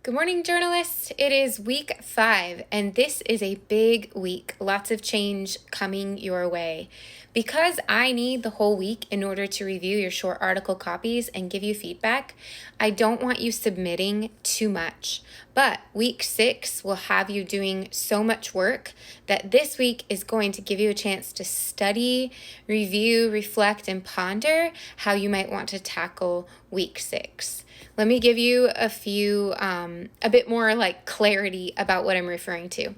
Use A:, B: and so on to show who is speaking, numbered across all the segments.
A: Good morning, journalists. It is week 5, and this is a big week. Lots of change coming your way. Because I need the whole week in order to review your short article copies and give you feedback, I don't want you submitting too much. But week 6 will have you doing so much work that this week is going to give you a chance to study, review, reflect, and ponder how you might want to tackle week 6. Let me give you a bit more like clarity about what I'm referring to.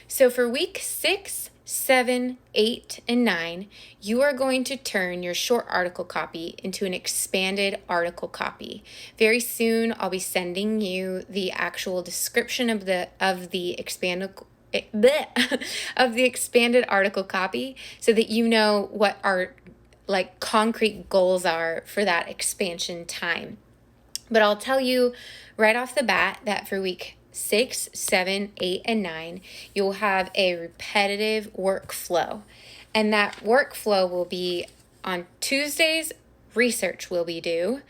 A: So for week 6, 7, 8, and 9, you are going to turn your short article copy into an expanded article copy. Very soon, I'll be sending you the actual description of the expanded of the expanded article copy so that you know what our like concrete goals are for that expansion time. But I'll tell you right off the bat that for week 6, 7, 8, and 9, you'll have a repetitive workflow. And that workflow will be on Tuesdays, research will be due.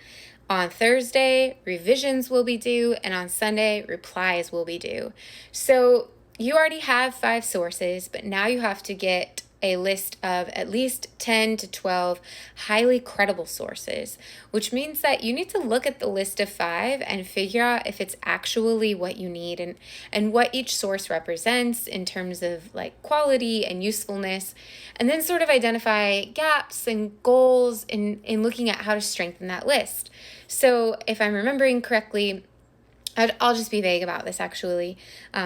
A: On Thursday, revisions will be due. And on Sunday, replies will be due. So you already have 5 sources, but now you have to get a list of at least 10 to 12 highly credible sources, which means that you need to look at the list of 5 and figure out if it's actually what you need and what each source represents in terms of like quality and usefulness, and then sort of identify gaps and goals in looking at how to strengthen that list. So if I'm remembering correctly, I'll just be vague about this actually.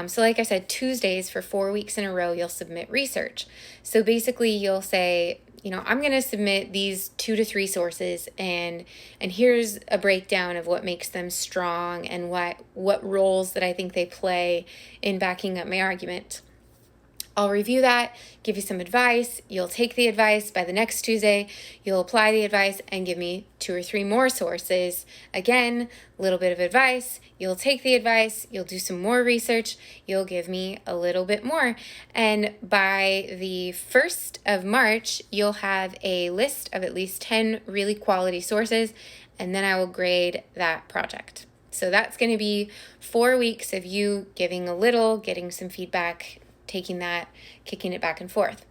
A: So like I said, Tuesdays for 4 weeks in a row, you'll submit research. So basically you'll say, I'm going to submit these 2 to 3 sources and here's a breakdown of what makes them strong and what roles that I think they play in backing up my argument. I'll review that, give you some advice. You'll take the advice. By the next Tuesday, you'll apply the advice and give me 2 or 3 more sources. Again, a little bit of advice. You'll take the advice. You'll do some more research. You'll give me a little bit more. And by the 1st of March, you'll have a list of at least 10 really quality sources, and then I will grade that project. So that's going to be 4 weeks of you giving a little, getting some feedback, taking that, kicking it back and forth.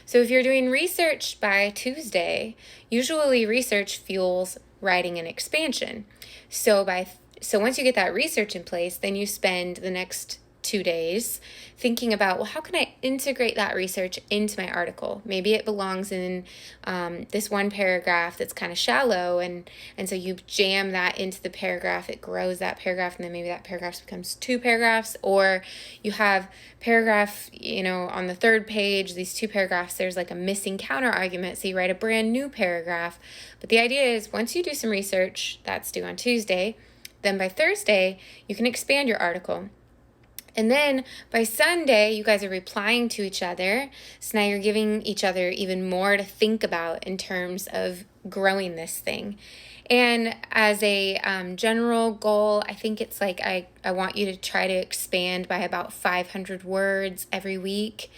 A: So if you're doing research by Tuesday, usually research fuels writing and expansion. So once you get that research in place, then you spend the next 2 days thinking about, well, how can I integrate that research into my article? Maybe it belongs in this one paragraph that's kind of shallow, and so you jam that into the paragraph. It grows that paragraph, and then maybe that paragraph becomes 2 paragraphs, or you have paragraph, on the 3rd page, these 2 paragraphs, there's like a missing counter argument, so you write a brand new paragraph. But the idea is once you do some research, that's due on Tuesday, then by Thursday, you can expand your article. And then by Sunday, you guys are replying to each other. So now you're giving each other even more to think about in terms of growing this thing. And as a general goal, I think it's like I want you to try to expand by about 500 words every week.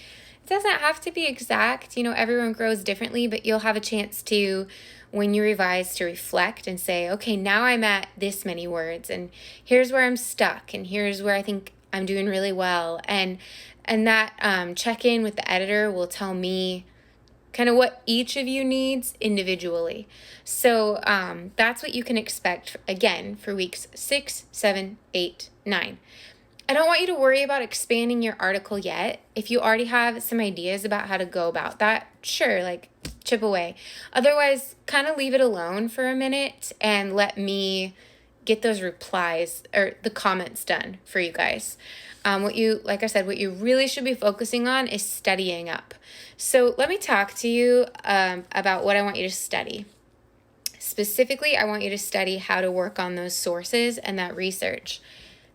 A: It doesn't have to be exact. Everyone grows differently, but you'll have a chance to, when you revise, to reflect and say, okay, now I'm at this many words, and here's where I'm stuck, and here's where I think I'm doing really well. And that check-in with the editor will tell me kind of what each of you needs individually. So that's what you can expect, again, for weeks 6, 7, 8, 9. I don't want you to worry about expanding your article yet. If you already have some ideas about how to go about that, sure, chip away. Otherwise, kind of leave it alone for a minute and let me get those replies or the comments done for you guys. What you really should be focusing on is studying up. So let me talk to you about what I want you to study. Specifically, I want you to study how to work on those sources and that research.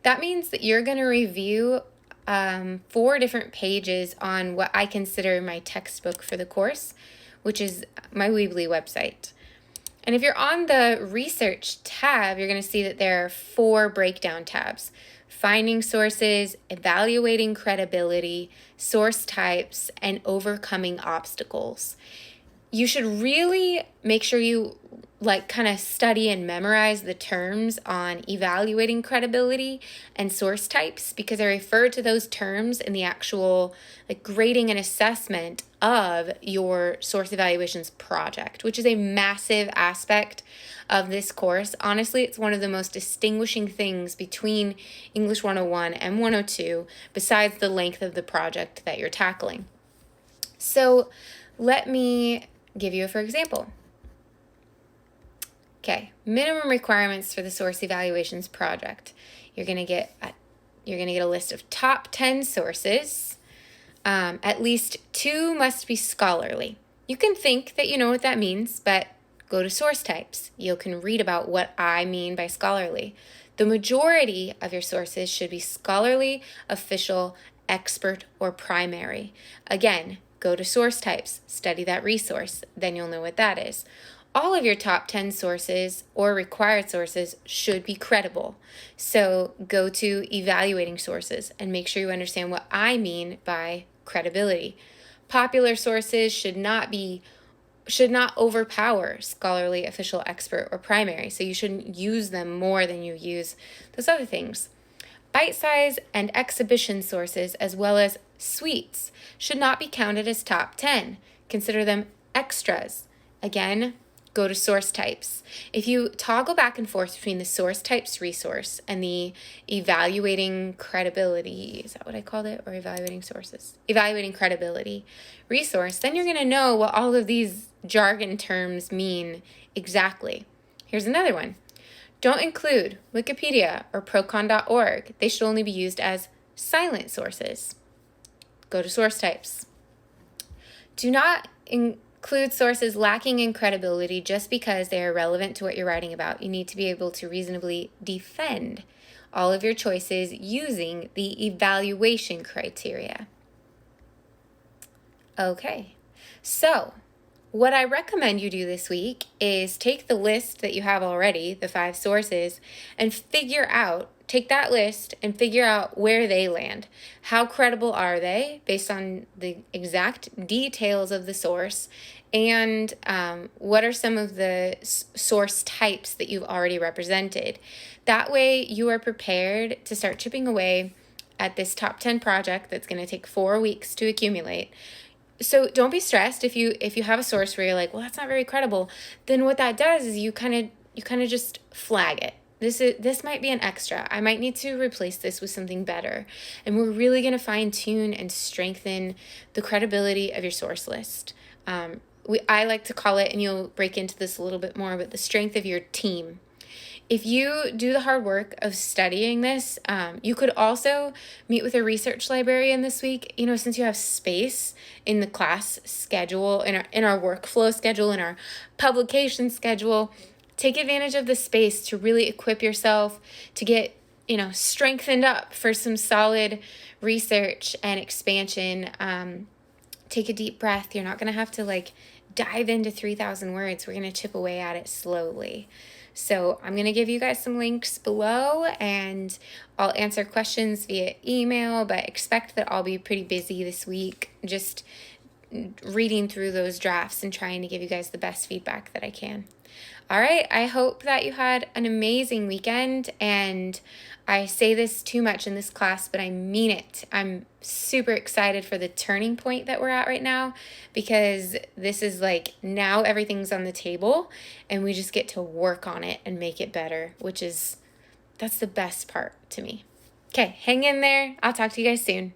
A: That means that you're going to review 4 different pages on what I consider my textbook for the course, which is my Weebly website. And if you're on the research tab, you're going to see that there are 4 breakdown tabs: finding sources, evaluating credibility, source types, and overcoming obstacles. You should really make sure you like kind of study and memorize the terms on evaluating credibility and source types, because I refer to those terms in the actual like grading and assessment of your source evaluations project, which is a massive aspect of this course. Honestly, it's one of the most distinguishing things between English 101 and 102, besides the length of the project that you're tackling. So let me give you a for example. Okay, minimum requirements for the source evaluations project. You're gonna get a list of top 10 sources. At least 2 must be scholarly. You can think that you know what that means, but go to source types. You can read about what I mean by scholarly. The majority of your sources should be scholarly, official, expert, or primary. Again, go to source types, study that resource, then you'll know what that is. All of your top 10 sources or required sources should be credible. So go to evaluating sources and make sure you understand what I mean by credibility. Popular sources should not overpower scholarly, official, expert, or primary. So you shouldn't use them more than you use those other things. Bite-size and exhibition sources, as well as suites, should not be counted as top 10. Consider them extras. Again, go to source types. If you toggle back and forth between the source types resource and the evaluating credibility, is that what I called it? Or evaluating sources? Evaluating credibility resource, then you're going to know what all of these jargon terms mean exactly. Here's another one. Don't include Wikipedia or procon.org. They should only be used as silent sources. Go to source types. Do not include sources lacking in credibility just because they are relevant to what you're writing about. You need to be able to reasonably defend all of your choices using the evaluation criteria. Okay, so what I recommend you do this week is take the list that you have already, the 5 sources, and take that list and figure out where they land. How credible are they based on the exact details of the source, and what are some of the source types that you've already represented. That way you are prepared to start chipping away at this top 10 project that's going to take 4 weeks to accumulate. So don't be stressed if you have a source where you're like, well, that's not very credible. Then what that does is you kind of just flag it. This might be an extra. I might need to replace this with something better. And we're really going to fine tune and strengthen the credibility of your source list. I like to call it, and you'll break into this a little bit more, but the strength of your team. If you do the hard work of studying this, you could also meet with a research librarian this week. You know, since you have space in the class schedule, in our workflow schedule, in our publication schedule, take advantage of the space to really equip yourself to get, strengthened up for some solid research and expansion. Take a deep breath. You're not going to have to dive into 3,000 words. We're going to chip away at it slowly. So I'm going to give you guys some links below, and I'll answer questions via email, but expect that I'll be pretty busy this week just reading through those drafts and trying to give you guys the best feedback that I can. All right, I hope that you had an amazing weekend, and I say this too much in this class, but I mean it. I'm super excited for the turning point that we're at right now, because this is now everything's on the table and we just get to work on it and make it better, that's the best part to me. Okay, hang in there. I'll talk to you guys soon.